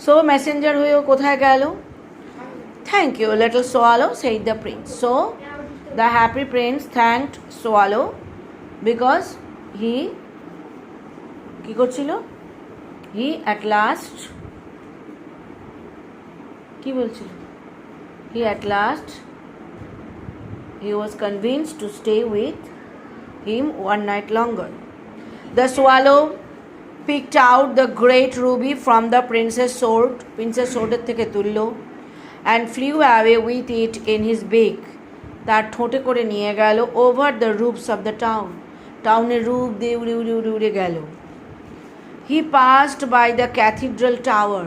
So messenger হয়ে ও কোথায় গেল? Thank you, little swallow, said the prince. So the happy prince thanked swallow because he কি করছিল? He at last কি বলছিল? He was convinced to stay with him one night longer. The swallow picked out the great ruby from the prince's sword. Prince's sword থেকে তুললো and flew away with it in his beak. তার ঠোঁটে করে নিয়ে গেল over the roofs of the town. টাউনের রূপ দিয়ে উড়ে উড়ে উড়ে উড়ে গেল. He passed by the cathedral tower.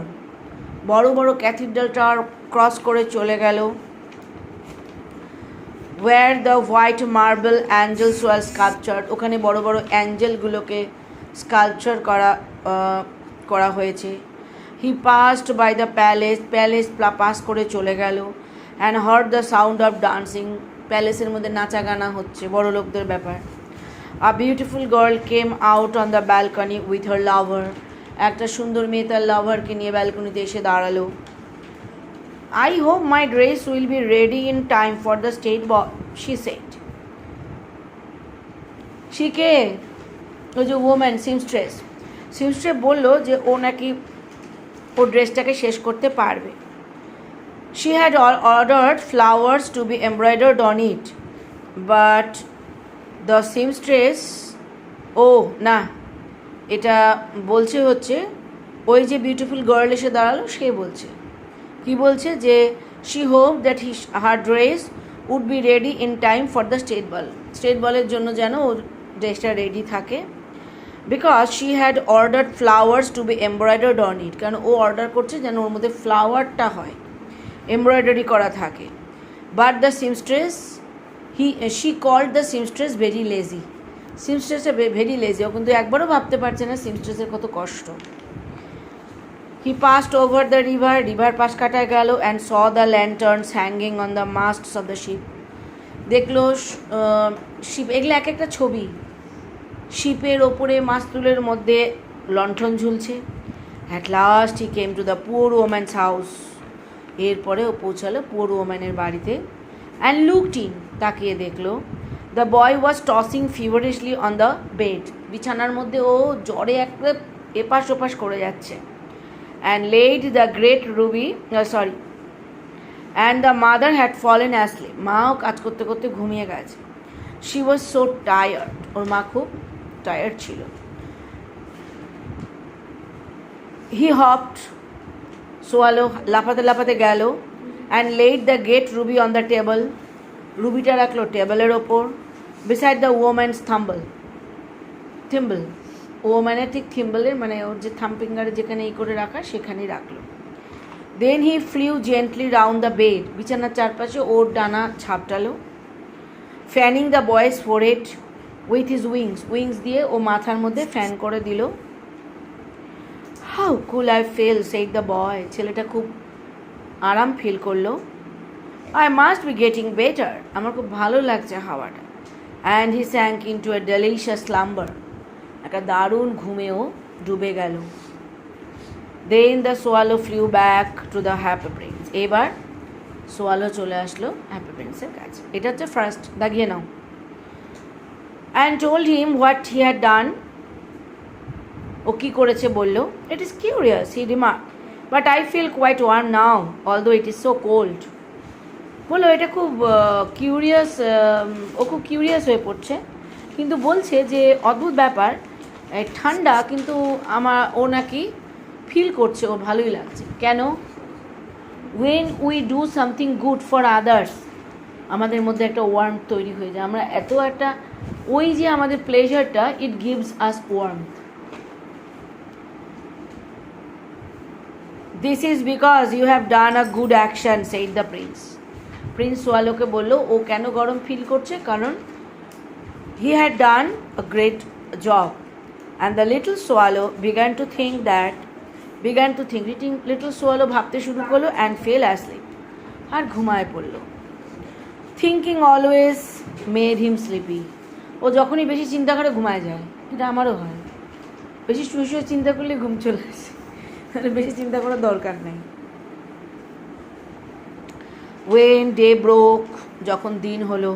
বড় বড় ক্যাথিড্রাল টাওয়ার ক্রস করে চলে গেল. Where the white marble angels were sculptured. ওখানে বড় বড় অ্যাঞ্জেলগুলোকে স্কাল্পচার করা হয়েছে. He passed by the palace. Pass করে চলে গেল. And heard the sound of dancing. প্যালেসের মধ্যে নাচা গানা হচ্ছে, বড় লোকদের ব্যাপার. A beautiful girl came out on the balcony with her lover. একটা সুন্দর মেয়ে তার লাভারকে নিয়ে ব্যালকনিতে এসে দাঁড়ালো. I hope my dress will be ready in time for the state ball, she said. She কে? ওই যে woman, seamstress বললো যে ও নাকি ওর ড্রেসটাকে শেষ করতে পারবে. She had ordered flowers to be embroidered on it, but the seamstress, না, এটা বলছে হচ্ছে ওই যে বিউটিফুল গার্ল এসে দাঁড়ালো সে বলছে কি বলছে যে she hoped that her dress would be ready in time for the state ball জন্য যেন ওর ড্রেসটা রেডি থাকে, because she had ordered flowers to be embroidered on it. কারণ ও অর্ডার করছে যেন ওর মধ্যে ফ্লাওয়ারটা হয়, এমব্রয়ডারি করা থাকে. But the seamstress, she called the seamstress very lazy. সিমস্ট্রেসটা ভেরি লেজি. ও কিন্তু একবারও ভাবতে পারছে না সিমস্ট্রেসের কত কষ্ট. He passed over the river. River পাশ কাটায় গেল and saw the lanterns hanging on the masts of the ship. দেখলো শিপ, এগুলো এক একটা ছবি. শিপের ওপরে মাস্তুলের মধ্যে লণ্ঠন ঝুলছে. At last he came to the poor woman's house. এরপরে ও পৌঁছালো পুয়ার ওম্যানের বাড়িতে. And looked in. তাকিয়ে দেখলো the boy was tossing feverishly on the bed. বিছানার মধ্যে ও জ্বরে একটা এপাশ ওপাশ করে যাচ্ছে. And laid the great ruby, and the mother had fallen asleep. মাও কাজ করতে করতে ঘুমিয়ে গেছে. She was so tired. ওর মা খুব টায়ার্ড ছিল. He hopped. সোয়ালো লাফাতে লাফাতে গেল and laid the great ruby on the table. রুবিটা রাখলো টেবিলের ওপর. beside the woman's thimble. ওম্যানের ঠিক থিম্বলের মানে ওর যে থাম ফিঙ্গারে যেখানে এই করে রাখা সেখানেই রাখলো. then he flew gently round the bed. বিছানার চারপাশে ওর ডানা ঝাপটালো. fanning the boy's forehead with his wings দিয়ে ও মাথার মধ্যে ফ্যান করে দিল. how cool I feel, said the boy. ছেলেটা খুব আরাম ফিল করলো. I must be getting better. আমার খুব ভালো লাগছে হাওয়াটা. And he sank into a delicious slumber. একটা দারুণ ঘুমেও ডুবে গেল. Then the swallow flew back to the happy prince. এবার সোয়ালো চলে আসলো হ্যাপি প্রিন্সের কাছে. এটা হচ্ছে ফার্স্ট, দাগিয়ে নাও. And told him what he had done. ও কী করেছে বলল. It is curious, he remarked, but I feel quite warm now, although it is so cold. বললো এটা খুব কিউরিয়াস, ও খুব কিউরিয়াস হয়ে পড়ছে, কিন্তু বলছে যে অদ্ভুত ব্যাপার, ঠান্ডা কিন্তু ও নাকি ফিল করছে, ওর ভালোই লাগছে. কেন? when we do something good for others, আমাদের মধ্যে একটা ওয়ার্ম তৈরি হয়ে যায়. আমরা এত একটা ওই যে আমাদের প্লেজারটা, it gives us warmth. This is because you have done a good action, said the prince. Prince সোয়ালোকে বললো ও কেন গরম ফিল করছে, কারণ he had done a great job. And the little swallow began to think, little swallow ভাবতে শুরু করলো and fell asleep. আর ঘুমায় পড়লো. Thinking always made him sleepy. ও যখনই বেশি চিন্তা করে ঘুমায় যায়. এটা আমারও হয়, বেশি শুয়ে শুয়ে চিন্তা করলে ঘুম চলে আসে. বেশি চিন্তা করার দরকার নেই। When day broke, যখন দিন হলো,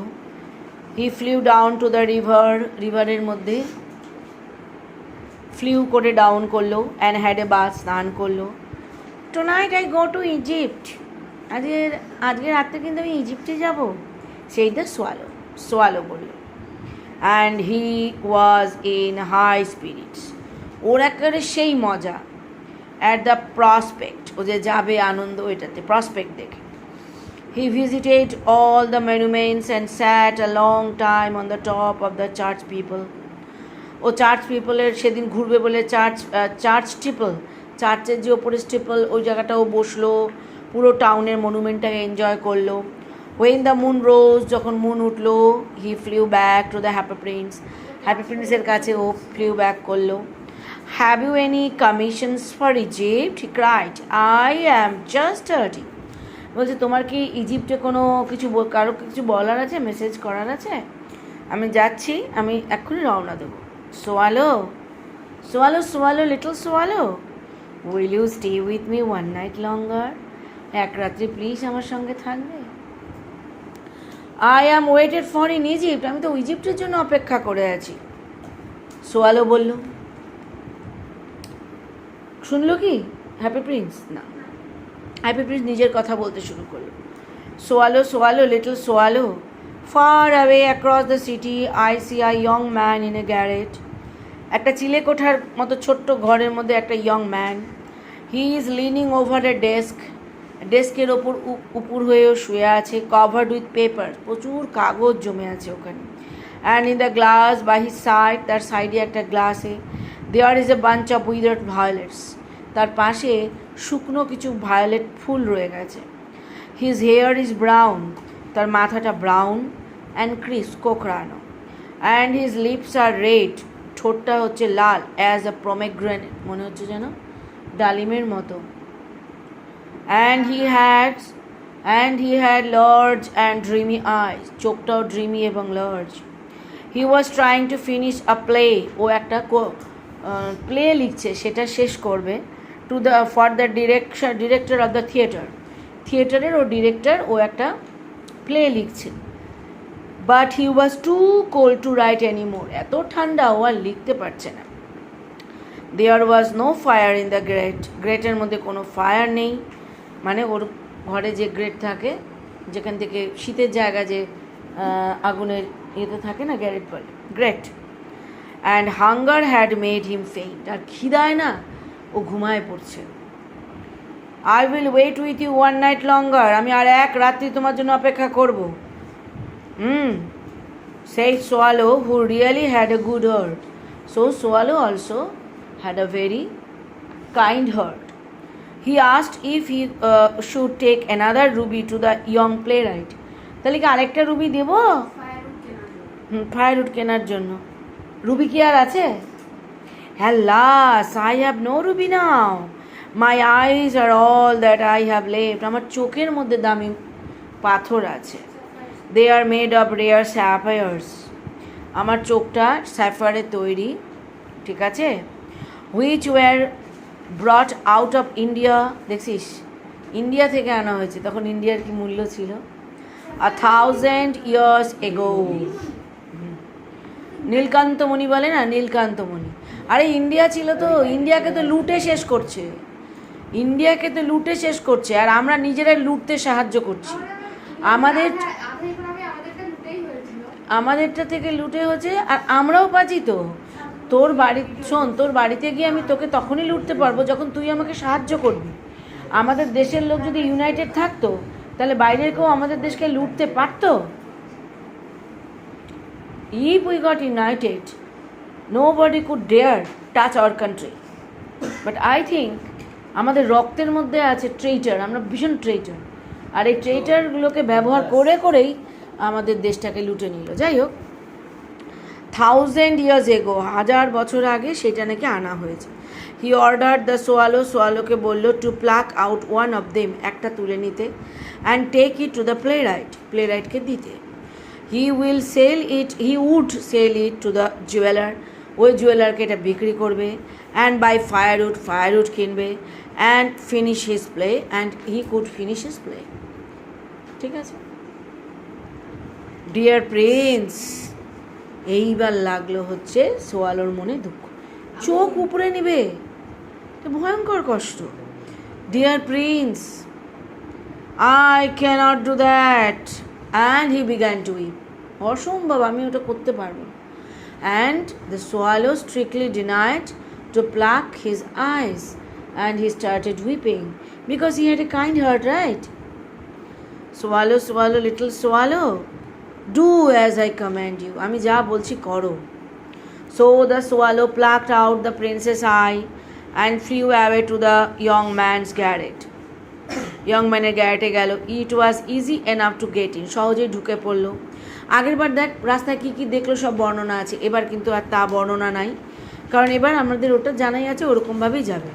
he flew down to the river, রিভারের মধ্যে ফ্লিউ করে ডাউন করলো, অ্যান্ড হ্যাড এ বাথ, স্নান করলো। Tonight I go to Egypt, আজকে রাত্রে কিন্তু আমি ইজিপ্টে যাব, সেই দ্য সোয়ালো বলল। And he was in high spirits, ওর একেবারে সেই মজা, অ্যাট দ্য প্রসপেক্ট, ও যে যাবে আনন্দ এটাতে, প্রসপেক্ট দেখে। He visited all the monuments and sat a long time on the top of the church people. ও চার্চ পিপলের সেদিন ঘুরবে বলে চার্চ স্টিপল, চার্চের যে ওপরে স্টিপল ওই জায়গাটাও বসলো, পুরো টাউনের মনুমেন্টটাকে এনজয় করলো। When the moon rose, যখন মুন উঠলো, he flew back to the happy prince, happy প্রিন্সের কাছে ও ফ্লিউ ব্যাক করলো। Have you any commissions for Egypt? He cried. I am just 30. বলছে তোমার কি ইজিপ্টে কোনো কিছু কারো কিছু বলার আছে, মেসেজ করার আছে? আমি যাচ্ছি, আমি এক্ষুনি রওনা দেবো। Swallow swallow swallow little swallow, will you stay with me one night longer, এক রাত্রি প্লিজ আমার সঙ্গে থাকবে? I am waited for in Egypt, আমি তো ইজিপ্টের জন্য অপেক্ষা করে আছি। সোয়ালো বলল। শুনলো কি হ্যাপি প্রিন্স? না, হ্যাপি প্রিন্স নিজের কথা বলতে শুরু করলো। Swallow swallow little swallow, far away across the city I see a young man in a garret, একটা চিলে কোঠার মতো ছোট্ট ঘরের মধ্যে একটা young man. He is leaning over a desk, ডেস্কের ওপর উপর হয়েও শুয়ে আছে। কভার্ড উইথ পেপার, প্রচুর কাগজ জমে আছে ওখানে। And in the glass by his side, তার সাইডে একটা গ্লাসে, there is a bunch of withered violets, তার পাশে শুকনো কিছু ভায়োলেট ফুল রয়ে গেছে। হিজ হেয়ার ইজ ব্রাউন, তার মাথাটা ব্রাউন, অ্যান্ড ক্রিস কোকড়ানো। And his lips are red, ঠোঁটটা হচ্ছে লাল, অ্যাজ এ প্রোমেগ্রেনেট, মনে হচ্ছে যেন ডালিমের মতো। And he had large and dreamy eyes, চোখটাও ড্রিমি এবং large. He was trying to finish a play, ও একটা প্লে লিখছে, সেটা শেষ করবে। To the for the director of the থিয়েটারের ও ডিরেক্টর, ও একটা প্লে লিখছে। But he was too cold to write anymore, এত ঠান্ডা ও আর লিখতে পারছে না। There was no fire in the গ্রেটের মধ্যে কোনো ফায়ার নেই, মানে ওর ঘরে যে গ্রেট থাকে, যেখান থেকে শীতের জায়গা যে আগুনের ইয়েতে থাকে না, গ্যারেট বলে, grate. And hunger had made him faint, আর খিদায় না ও ঘুমায় পড়ছে। I will wait with you one night longer, আমি আর এক রাত্রি তোমার জন্য অপেক্ষা করবো। সেই swallow who really had a good heart, so swallow also had a very kind heart. He asked if he should take another ruby to the young playwright, তাহলে কি আরেকটা রুবি দেবো? ফায়ারউড কেনার জন্য। রুবি কি আর আছে? Alas, I have no ruby now. My eyes are all that I have left. আমার চোখের মধ্যে দামি পাথর আছে। They are made of rare sapphires. আমার চোখটা স্যাফায়ারের তৈরি, ঠিক আছে? Which were brought out of India. দেখছিস, ইন্ডিয়া থেকে আনা হয়েছে, তখন ইন্ডিয়ার কি মূল্য ছিল? 1000 years ago. নীলকান্তমণি বলে না, নীলকান্তমণি। আরে ইন্ডিয়া ছিল তো, ইন্ডিয়াকে তো লুটে শেষ করছে, ইন্ডিয়াকে তো লুটে শেষ করছে, আর আমরা নিজেরাই লুটতে সাহায্য করছি। আমাদেরটা থেকে লুটে হচ্ছে, আর আমরাও পাচ্ছি তো। তোর বাড়ি শোন, তোর বাড়িতে গিয়ে আমি তোকে তখনই লুটতে পারবো যখন তুই আমাকে সাহায্য করবি। আমাদের দেশের লোক যদি ইউনাইটেড থাকতো, তাহলে বাইরের কেউ আমাদের দেশকে লুটতে পারতো? If we got united, nobody could dare touch our country. But I think আমাদের রক্তের মধ্যে আছে ট্রেইটার, আমরা ভীষণ ট্রেইটার, আর এই ট্রেইটারগুলোকে ব্যবহার করেই আমাদের দেশটাকে লুটে নিল। যাই হোক, 1000 years ago, 1000 বছর আগে সেটা নাকি আনা হয়েছে। হি অর্ডার দ্য সোয়ালো, সোয়ালোকে বললো to pluck out one of them, একটা তুলে নিতে, and take it to the প্লে রাইটকে দিতে। He would sell it to the jeweller, ওই জুয়েলারকে এটা বিক্রি করবে। and buy firewood কিনবে and finish his play, and he could finish his play. ঠিক আছে? ডিয়ার প্রিন্স, এইবার লাগলো হচ্ছে সোয়ালোর মনে দুঃখ, চোখ উপরে নিবে, ভয়ঙ্কর কষ্ট। Dear prince, I cannot do that, and he began to weep. অসম্ভব, আমি ওটা করতে পারবো। And the swallow strictly denied to pluck his eyes, and he started weeping because he had a kind heart, right? Swallow, swallow, little swallow, do as I command you. আমি যা বলছি করো। So the swallow plucked out the prince's eye and flew away to the young man's garret. Young ম্যানের গ্যারেটে গেল। It was easy enough to get in, সহজেই ঢুকে পড়লো। আগেরবার দেখ রাস্তায় কী কী দেখলো সব বর্ণনা আছে, এবার কিন্তু আর তা বর্ণনা নাই, কারণ এবার আমাদের ওটা জানাই আছে, ওরকমভাবেই যাবে।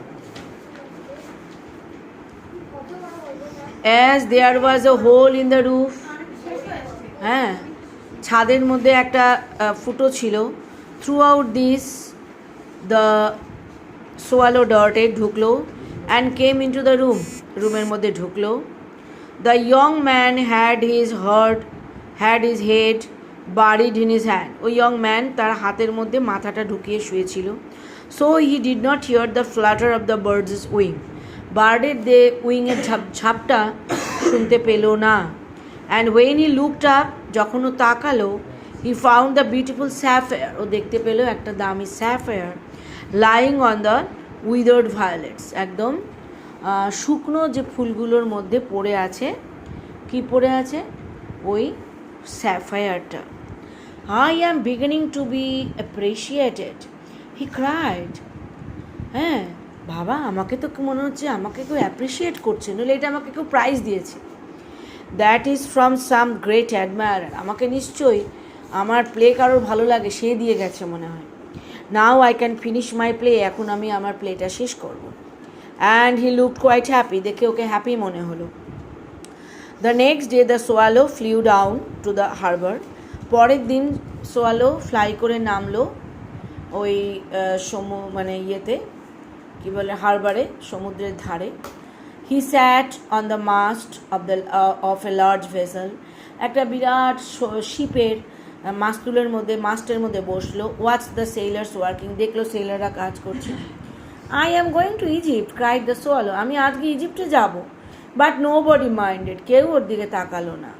As there was a hole in the roof, হ্যাঁ, ছাদের মধ্যে একটা ফুটো ছিল। Through out this the swallow ডর্টে ঢুকলো, and came into the room, রুমের মধ্যে ঢুকলো। The young man had his head buried in his hand, ওই ইয়ং ম্যান তার হাতের মধ্যে মাথাটা ঢুকিয়ে শুয়েছিল। So he did not hear the flutter of the bird's wing, বার্ডের উইংয়ের ঝাপটা শুনতে পেল না। And when he looked up, যখন ও তাকালো, he found the beautiful sapphire, ও দেখতে পেল একটা দামি sapphire, lying on the withered violets, একদম শুকনো যে ফুলগুলোর মধ্যে পড়ে আছে। কি পড়ে আছে? ওই স্যাফায়ারটা। I am beginning to be appreciated, he cried. হ্যাঁ বাবা, আমাকে তো মনে হচ্ছে আমাকে কেউ অ্যাপ্রিসিয়েট করছে, নইলে এটা আমাকে কেউ প্রাইজ দিয়েছে। That is from some great admirer, আমাকে নিশ্চয়ই আমার প্লে কারোর ভালো লাগে, সে দিয়ে গেছে মনে হয়। Now I can finish my play, এখন আমি আমার প্লেটা শেষ করব। And he looked quite happy, দেখে ওকে হ্যাপি মনে হলো। The next day the swallow flew down to the harbour, পরের দিন সোয়ালো ফ্লাই করে নামলো ওই মানে ইয়েতে কী বলে, হারবারে, সমুদ্রের ধারে। He sat on the mast of a large vessel, একটা বিরাট শিপের মাস্টের মধ্যে বসলো। ওয়াচ দ্য সেলার্স ওয়ার্কিং, দেখলো সেলাররা কাজ করছে। I am going to Egypt, cried the swallow, আমি আজকে ইজিপ্টে যাব। বাট নো বডি মাইন্ডেড, কেউ ওর দিকে তাকালো না।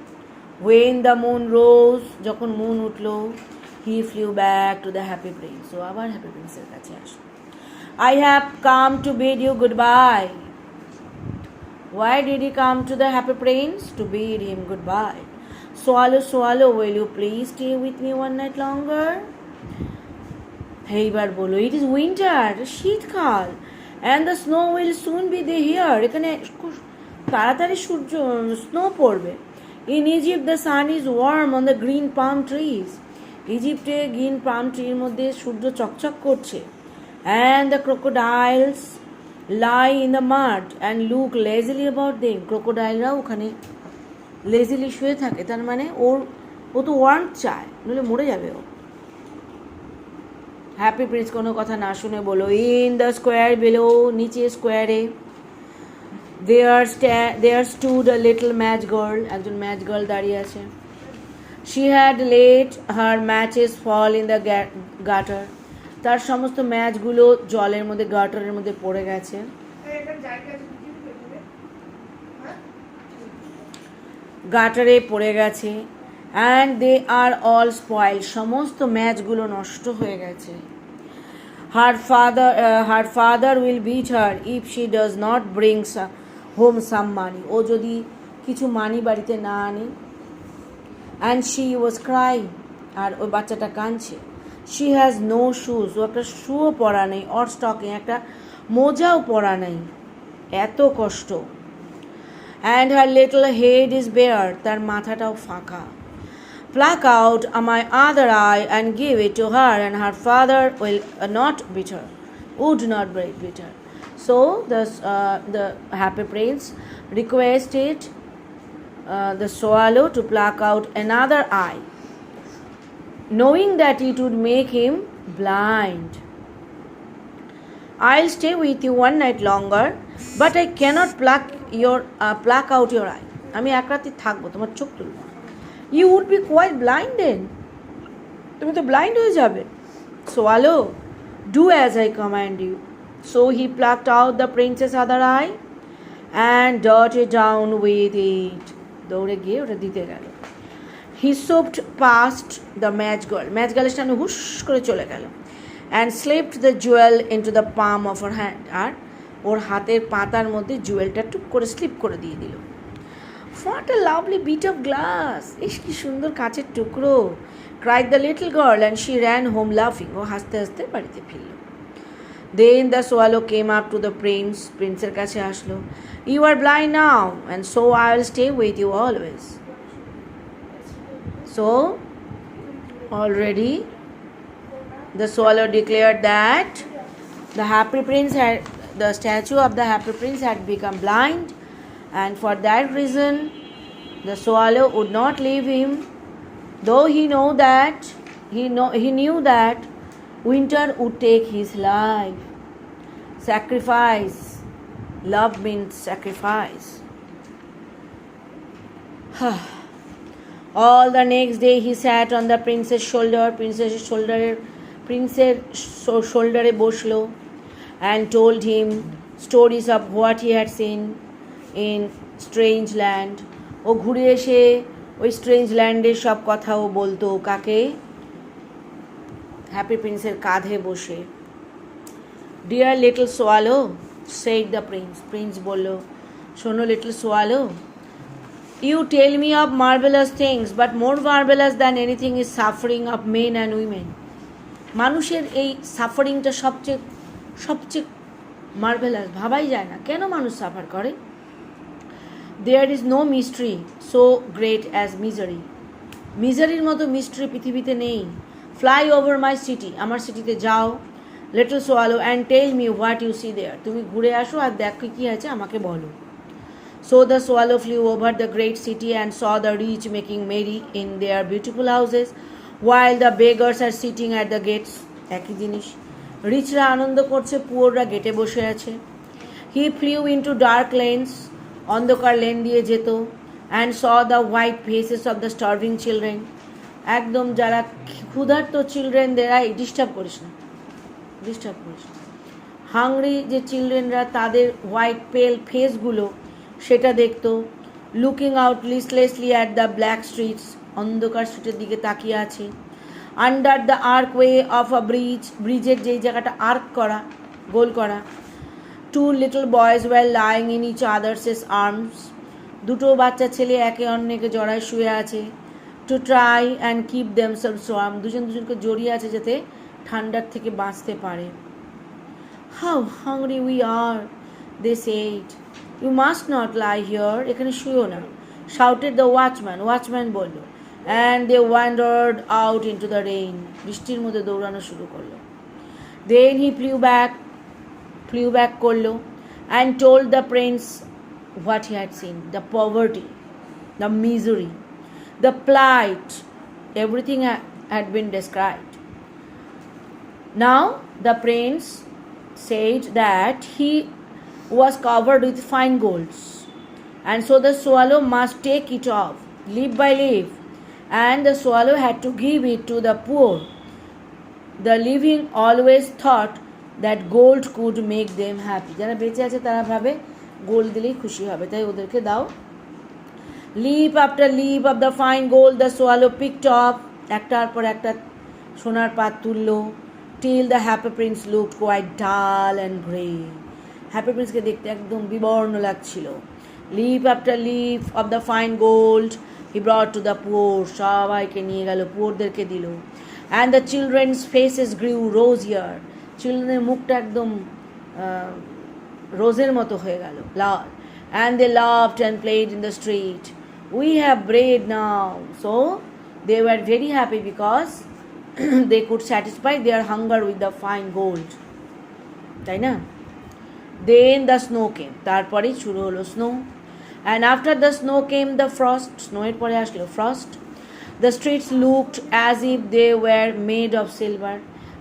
ওয়েন দ্য মুন রোজ, যখন মুন উঠলো, he flew back to the happy prince, ও আবার হ্যাপি প্রিন্সের কাছে আসলো। I have come to bid you goodbye. Why did he come to the happy prince? To bid him goodbye. Swallow, swallow, will you please stay with me one night longer? এইবার বলো, it is winter, শীতকাল, and the snow will soon be they here, এখানে তাড়াতাড়ি snow পড়বে। In Egypt the sun is warm on the green palm trees, ইজিপ্টে green palm ট্রির মধ্যে সূর্য চকচক করছে। And the crocodiles lie in the mud and look lazily about them, ক্রোকোডাইলরাও ওখানে লেজিলি শুয়ে থাকে, তার মানে ও তো ওয়ার্ম চায়, নইলে মরে যাবে ও। হ্যাপি প্রিন্স কোনো কথা না শুনে বলো, ইন দ্য স্কোয়ার বিলো, নিচে স্কোয়ারে, there stood a little match girl, একজন ম্যাচ গার্ল দাঁড়িয়ে আছে। She had let her matches fall in the gutter, তার সমস্ত ম্যাচগুলো জলের মধ্যে, গাটারের মধ্যে পড়ে গেছে। গাটারে পড়ে গেছে। And they are all spoil, সমস্ত ম্যাচগুলো নষ্ট হয়ে গেছে। Her father will beat her if she does not bring home some money, ও যদি কিছু মানি বাড়িতে না আনে। অ্যান্ড শি ওয়াজ ক্রাইং, আর ওই বাচ্চাটা কাঁদছে। শি হ্যাজ নো শুজ, ও একটা শুও পরা নেই, অর স্টকিং, একটা মোজাও পরা নেই, এত কষ্ট। And her little head is bare, তার মাথাটাও ফাঁকা। Pluck out my other eye and give it to her and her father will not beat her, would not beat her. So the happy prince requested the swallow to pluck out another eye, knowing that it would make him blind. I'll stay with you one night longer, but I cannot pluck out your eye. আমি এক রাতি থাকবো, তোমার চোখ তুলব। You would be quite blind then. তুমি তো blind হয়ে যাবে। Swallow, do as I command you. So he plucked out the prince's other eye and darted down with it. দৌড়ে গিয়ে ওটা দিতে গেল। He swooped past the match girl. Match গার্লের সামনে হুশ করে চলে গেল। And slipped the jewel into the palm of her hand. আর ওর হাতের পাতার মধ্যে জুয়েলটা টুক করে স্লিপ করে দিয়ে দিল। What a lovely bit of glass! ইস কি সুন্দর কাচের টুকরো! Cried the little girl and she ran home laughing. ও হাসতে হাসতে বাড়িতে ফিরল। Then the swallow came up to the prince. প্রিন্সের কাছে আসলো। You are blind now, and so I will stay with you always. So, already the swallow declared that the statue of the happy prince had become blind, and for that reason the swallow would not leave him, though he knew that winter would take his life. Sacrifice. Love means sacrifice. All the next day he sat on the prince's shoulder. Prince's shoulder বসলো and told him stories of what he had seen in strange land. ও ঘুরে এসে ওই strange ল্যান্ডের সব কথা ও বলতো কাকে? Happy প্রিন্সের কাঁধে বসে। Dear little swallow, said the prince. Prince বলল, শোনো little swallow, you tell me of marvelous things, but more marvelous than anything is suffering of men and women. মানুষের এই সাফারিংটা সবচেয়ে মার্ভেলাস, ভাবাই যায় না কেন মানুষ সাফার করে। There is no mystery so great as misery. মিজারির মতো মিস্ট্রি পৃথিবীতে নেই। ফ্লাই ওভার মাই সিটি, আমার সিটিতে যাও little swallow, and tell me what you see there. তুমি ঘুরে আসো আর দেখো কী আছে আমাকে বলো। So the swallow flew over the great city and saw the rich making merry in their beautiful houses, while the beggars are sitting at the gates. একই জিনিস, রিচরা আনন্দ করছে, পুয়াররা গেটে বসে আছে। He flew into dark lanes, অন্ধকার lane দিয়ে যেত, and saw the white faces of the starving children. একদম যারা ক্ষুধার্ত চিলড্রেনদের ডিস্টার্ব করিস না। হাংরি যে চিলড্রেনরা তাদের হোয়াইট পেল ফেসগুলো সেটা দেখতো। Looking out listlessly at the black streets, অন্ধকার স্ট্রিটের দিকে তাকিয়ে আছে। Under the archway of a ব্রিজের যেই জায়গাটা আর্ক করা, গোল করা। Two little boys were lying in each other's arms, দুটো বাচ্চা ছেলে একে অন্যকে জড়ায় শুয়ে আছে। To try and keep themselves warm, দুজনকে জড়িয়ে আছে যাতে ঠান্ডার থেকে বাঁচতে পারে। How hungry we are, they said. You must not lie here, এখানে শুয়ো না। shouted the ওয়াচম্যান বলল। and they wandered out into the rain, বৃষ্টির মধ্যে দৌড়ানো শুরু করলো। then he flew back করলো and told the prince what he had seen, the poverty, the misery, the plight, everything had been described. Now the prince said that he was covered with fine golds, and so the swallow must take it off leaf by leaf, and the swallow had to give it to the poor. The living always thought that gold could make them happy. যারা বেঁচে আছে তারা ভাবে gold দিলেই খুশি হবে, তাই ওদেরকে দাও। leaf after leaf of the fine gold the swallow picked up, একটার পর একটা সোনার পাত তুললো। till the happy prince looked quite dull and grey. Happy প্রিন্সকে দেখতে একদম বিবর্ণ লাগছিল। Leaf after leaf of the fine gold he brought to the poor, সবাইকে নিয়ে গেল, পুয়ারদেরকে দিল। And the children's faces grew rosier, চিলড্রেনের মুখটা একদম রোজের মতো হয়ে গেল, লাল। And they loved and played in the street, we have bread now. So they were very happy because they could satisfy their hunger with the fine gold, তাই না? Then the snow came, তারপরেই শুরু হলো snow. and after the snow came the frost, স্নোয়ের পরে আসলো frost. the streets looked as if they were made of silver,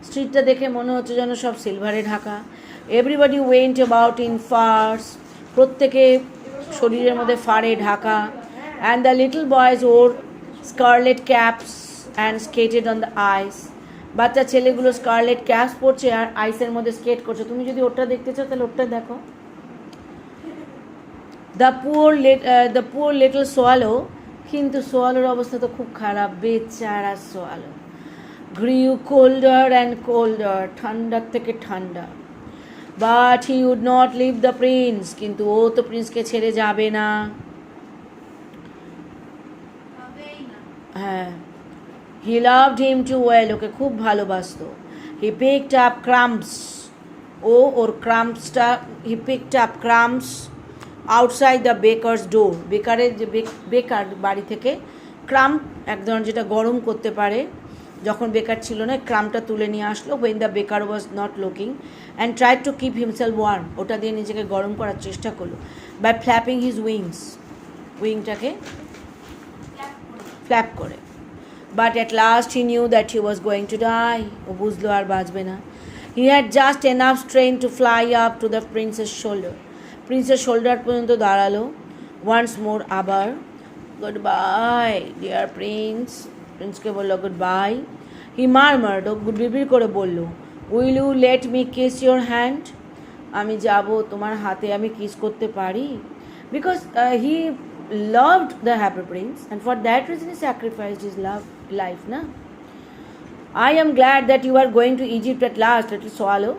স্ট্রিটটা দেখে মনে হচ্ছে যেন সব সিলভারে ঢাকা। Everybody went about in furs, প্রত্যেকে শরীরের মধ্যে ফাড়ে ঢাকা। And the little boys wore scarlet caps and skated on the ice, বাচ্চা ছেলেগুলো স্কারলেট ক্যাপস পরছে আর আইসের মধ্যে স্কেট করছে। তুমি যদি ওটা দেখতে চাও তাহলে ওটা দেখো। দ্য পুয়ার লিটল সোয়ালো, কিন্তু সোয়ালোর অবস্থা তো খুব খারাপ, বেচারা swallow. Grew colder and colder, ঠান্ডার থেকে ঠান্ডা। But he would not leave the prince, কিন্তু ও তো প্রিন্সকে ছেড়ে যাবে না। হ্যাঁ, he loved him too well, ওকে খুব ভালোবাসতো। হি পিকড আপ ক্রাম্পস, ও ওর ক্রাম্পসটা, he picked up crumbs outside the baker's door, বেকারের যে বেকার বাড়ি থেকে ক্রাম্প এক ধরনের যেটা গরম করতে পারে, যখন বেকার ছিল না ক্রামটা তুলে নিয়ে আসলো, when the baker was not looking, and tried to keep himself warm, ওটা দিয়ে নিজেকে গরম করার চেষ্টা করলো বাই ফ্ল্যাপিং হিজ উইংস, উইংটাকে ফ্ল্যাপ করে। But at last he knew that he was going to die, ও বুঝলো আর বাঁচবে না। He had just enough strength to fly up to the prince's shoulder, প্রিন্সের শোল্ডার পর্যন্ত দাঁড়ালো। ওয়ান্স মোর, আবার গুড বাই ডিয়ার প্রিন্স, প্রিন্সকে বললো গুড বাই। হি মারমার্ড, ও বিড়বিড় করে বলল, will you let me kiss your hand, আমি যাব তোমার হাতে আমি কিস করতে পারি? Because he loved the happy prince and for that reason he sacrificed his life, na? I am glad that you are going to Egypt at last, little swallow.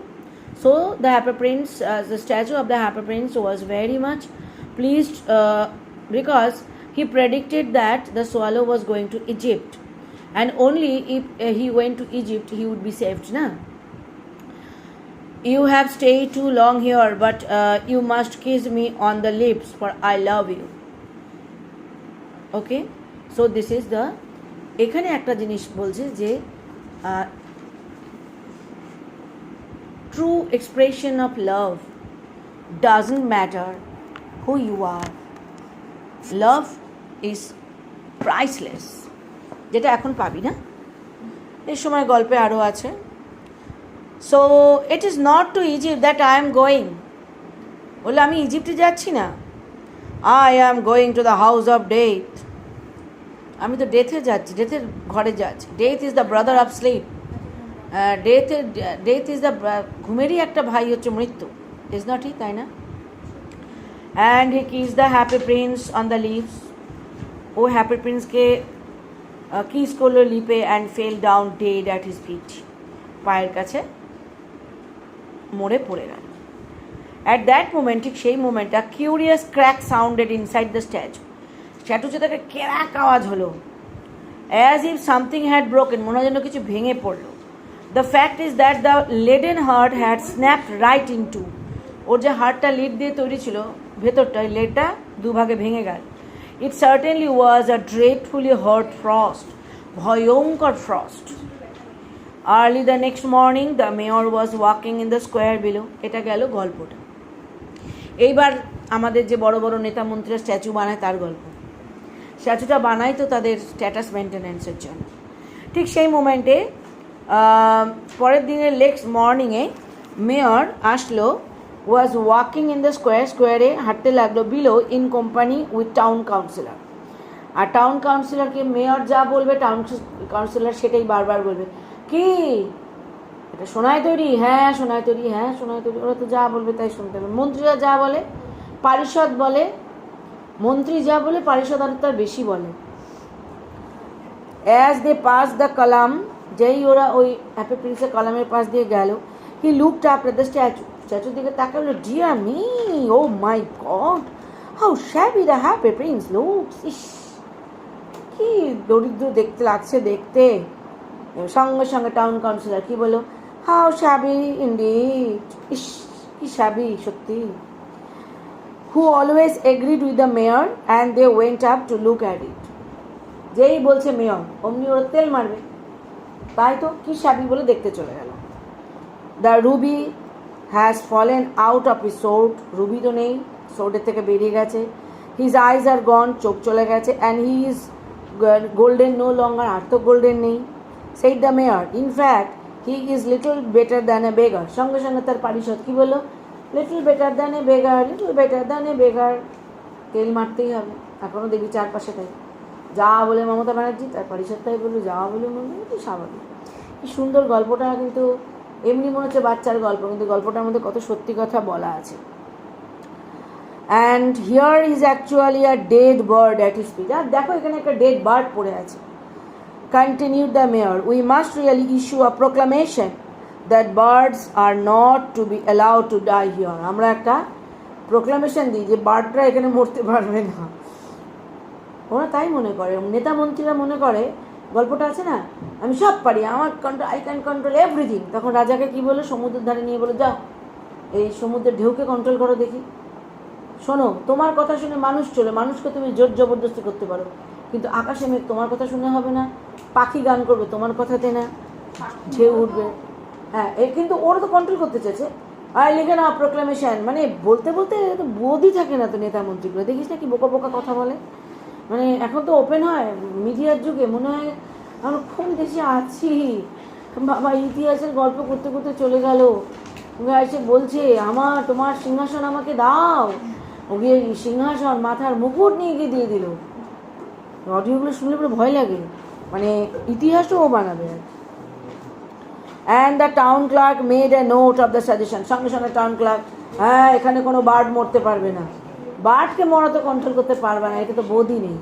So the happy prince, the statue of the happy prince was very much pleased because he predicted that the swallow was going to Egypt, and only if he went to Egypt he would be saved, na? You have stayed too long here, but you must kiss me on the lips, for I love you. Okay, so this is the, এখানে একটা জিনিস বলছে যে true expression of love doesn't matter who you are, love is priceless, যেটা এখন পাবি না, এই সময় গল্পে আরও আছে। So it is not to Egypt that I am going, বলে আমি ইজিপ্টে যাচ্ছি না, I am going to the house of death, আমি তো ডেথে যাচ্ছি, ডেথের ঘরে যাচ্ছি। Death is the brother of sleep, death is the, ঘুমেরই একটা ভাই হচ্ছে মৃত্যু, ইজ নট হি, তাই না? And he kiss the happy prince on the leaves, ও হ্যাপি প্রিন্সকে কিস করলো লিপে, and fell down dead at his feet, পায়ের কাছে মরে পড়ে গেল। অ্যাট দ্যাট মোমেন্ট, ঠিক সেই মোমেন্টটা, curious crack sounded inside the স্ট্যাচুতে তাকে ক্র্যাক আওয়াজ হলো, as if something had broken, মনে হয় যেন কিছু ভেঙে পড়লো। The fact is that the leaden heart had snapped right in two, ওর যে হার্টটা লিড দিয়ে তৈরি ছিল ভেতরটা, লেডটা দুভাগে ভেঙে গেল। ইট সার্টেনলি ওয়াজ আ ড্রেডফুলি হট ফ্রস্ট, ভয়ঙ্কর frost. Early the next morning the mayor was walking in the square below, এটা গেল গল্পটা। এইবার আমাদের যে বড় বড় নেতা মন্ত্রীরা স্ট্যাচু বানায় তার গল্প। স্ট্যাচুটা বানায় তো তাদের স্ট্যাটাস মেনটেন্যান্সের জন্য। ঠিক সেই মোমেন্টে পরের দিনের নেক্সট মর্নিংয়ে মেয়র আসলো, ওয়াজ ওয়াকিং ইন দ্য স্কোয়ারে হাঁটতে লাগলো, below in company with town councillor. আর টাউন কাউন্সিলরকে মেয়র যা বলবে টাউন কাউন্সিলর সেটাই বারবার বলবে, কি এটা সোনায় তৈরি? হ্যাঁ সোনায় তৈরি, হ্যাঁ সোনায় তৈরি, ওরা তো যা বলবে তাই শুনতে হবে। মন্ত্রীরা যা বলে, পারিষদ বলে, মন্ত্রী যা বলে পারিষদ আর তার বেশি বলে। As they pass the column, যেই ওরা ওই হ্যাপি প্রিন্সের কালামের পাশ দিয়ে গেল, he looked up at the স্ট্যাচুর দিকে তাকালো, dear me, oh my god, how shabby the happy prince looks, ইস কি দরিদ্র দেখতে লাগছে দেখতে। সঙ্গে সঙ্গে টাউন কাউন্সিলর কি বললো, হাউ শ্যাবি ইনডিড, ইস কি শ্যাবি সত্যি। Who always agreed with the mayor and they went up to look at it, যেই বলছে মেয়র অমনি ওরা তেল মারবে, তাই তো কি শ্যাবি বলে দেখতে চলে গেল। The Ruby has fallen out of his sword, Ruby তো নেই, সোর্ডের থেকে বেরিয়ে গেছে। হিজ আইজ আর গন, চোখ চলে গেছে। And he is golden no longer, আর তো গোল্ডেন নেই। said the mayor. In fact, he is little better than a beggar, সঙ্গে সঙ্গে তার পারিষদ কী বললো, little better than a beggar, little better than a beggar, তেল মারতেই হবে, এখনও দেখবি চারপাশে তাই, যা বলে মমতা ব্যানার্জি তার পারিষদ তাই বললো, যা বলে মনে কি স্বাভাবিক। কি সুন্দর গল্পটা, কিন্তু এমনি মনে হচ্ছে বাচ্চার গল্প, কিন্তু গল্পটার মধ্যে কত সত্যি কথা বলা আছে। And here is actually a dead bird at his feet, আর দেখো এখানে একটা ডেড বার্ড পড়ে আছে। Continued the mayor, we must really issue a proclamation that birds are not to be allowed to die here. আমরা একটা proclamation দিই যে বার্ডরা এখানে মরতে পারবে না। ওরা তাই মনে করে, নেতা মন্ত্রীরা মনে করে গল্পটা আছে না, আমি সব পারি, আমার control, I can control everything. তখন রাজাকে কি বলে, সমুদ্রের ধারে নিয়ে বলে, যাও এই সমুদ্রের ঢেউকে কন্ট্রোল করো দেখি। শোনো, তোমার কথা শুনে মানুষ চলে, মানুষকে তুমি জোর জবরদস্তি করতে পারো, কিন্তু আকাশে মেঘ তোমার কথা শুনে হবে না, পাখি গান করবে তোমার কথাতে না, ঢেউ উঠবে। হ্যাঁ, কিন্তু ওরা তো কন্ট্রোল করতে চেয়েছে। আর লিখে না প্রোক্লামেশন, মানে বলতে বলতে তো বোধই থাকে না তো নেতা মন্ত্রীগুলো, দেখিস না কি বোকা বোকা কথা বলে। মানে এখন তো ওপেন হয় মিডিয়ার যুগে, মনে হয় আমরা খুব দেশে আছি, বাবা ইতিহাসের গল্প করতে করতে চলে গেল, এসে বলছে আমার তোমার সিংহাসন আমাকে দাও, ওকে সিংহাসন মাথার মুকুট নিয়ে গিয়ে দিয়ে দিল। অডিওগুলো শুনলে পরে ভয় লাগে, মানে ইতিহাসও ও বানাবে আর। And the town clerk made a note of the suggestion, সঙ্গে সঙ্গে টাউন ক্লার্ক, হ্যাঁ এখানে কোনো বার্ড মরতে পারবে না, বার্ডকে মরা তো কন্ট্রোল করতে পারবে না, এটা তো বোধই নেই।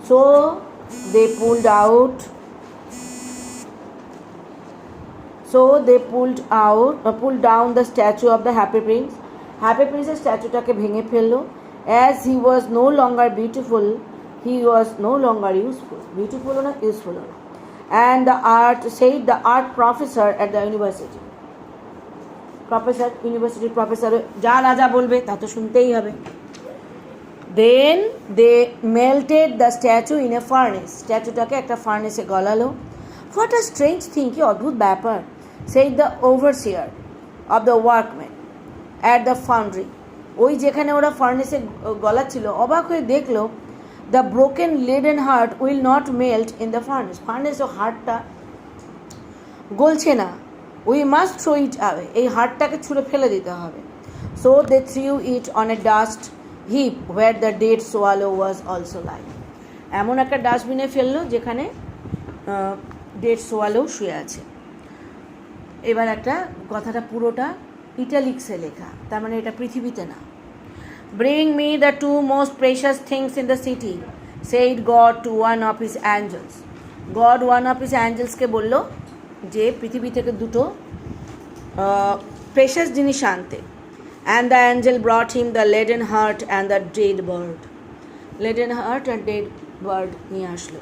So they pulled out, pulled down the statue of the Happy Prince. Happy প্রিন্সের স্ট্যাচুটাকে ভেঙে ফেললো। As he was no longer beautiful, he was no longer useful, বিউটিফুলও না ইউজফুলও না। And the art professor at the university, ইউনিভার্সিটির professor যা রাজা বলবে তা তো শুনতেই হবে। Then they melted the statue in a furnace, স্ট্যাচুটাকে একটা ফার্নেসে গলালো। হোয়াট আ স্ট্রেঞ্জ থিং, কি অদ্ভুত ব্যাপার, said the overseer of the workmen at the foundry, ওই যেখানে ওরা ফার্নেসে গলাচ্ছিল, অবাক হয়ে দেখলো the broken leaden heart will not melt in the furnace, ফার্নেসও হার্টটা গলছে না, we must throw it away, এই হার্টটাকে ছুঁড়ে ফেলে দিতে হবে। So they threw it on a dust heap where the dead swallow was also lying, এমন একটা ডাস্টবিনে ফেললো যেখানে ডেড সোয়ালো শুয়ে আছে। এবার একটা কথাটা পুরোটা ইটালিক্সে লেখা, তার মানে এটা পৃথিবীতে না। Bring me the two most precious things in the city, said God to one of his angels, God one of his অ্যাঞ্জেলসকে বলল যে পৃথিবী থেকে দুটো প্রেশাস জিনিস আনতে। And the angel brought him the leaden heart and the dead bird, leaden heart and dead bird নিয়ে আসলো।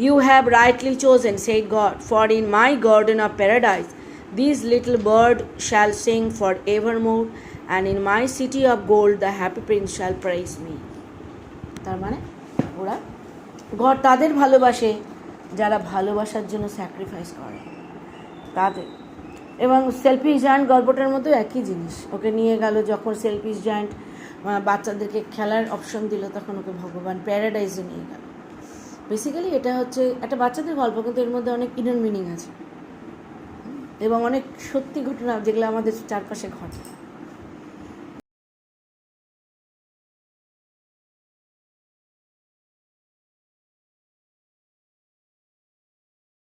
You have rightly chosen, said God, for in my garden of paradise these little birds shall sing for evermore, and in my city of gold the happy prince shall praise me. তার মানে ওরা god তাদের ভালোবাসে যারা ভালোবাসার জন্য sacrifice করে তাদের। এবং সেলফিশ জায়ান্ট গল্পটার মতো একই জিনিস, ওকে নিয়ে গেল যখন সেলফিশ জায়ান্ট বাচ্চাদেরকে খেলার অপশন দিল, তখন ওকে ভগবান প্যারাডাইজে নিয়ে গেল। বেসিক্যালি এটা হচ্ছে একটা বাচ্চাদের গল্প, কিন্তু এর মধ্যে অনেক ইনার মিনিং আছে এবং অনেক সত্যি ঘটনা যেগুলো আমাদের চারপাশে ঘটে।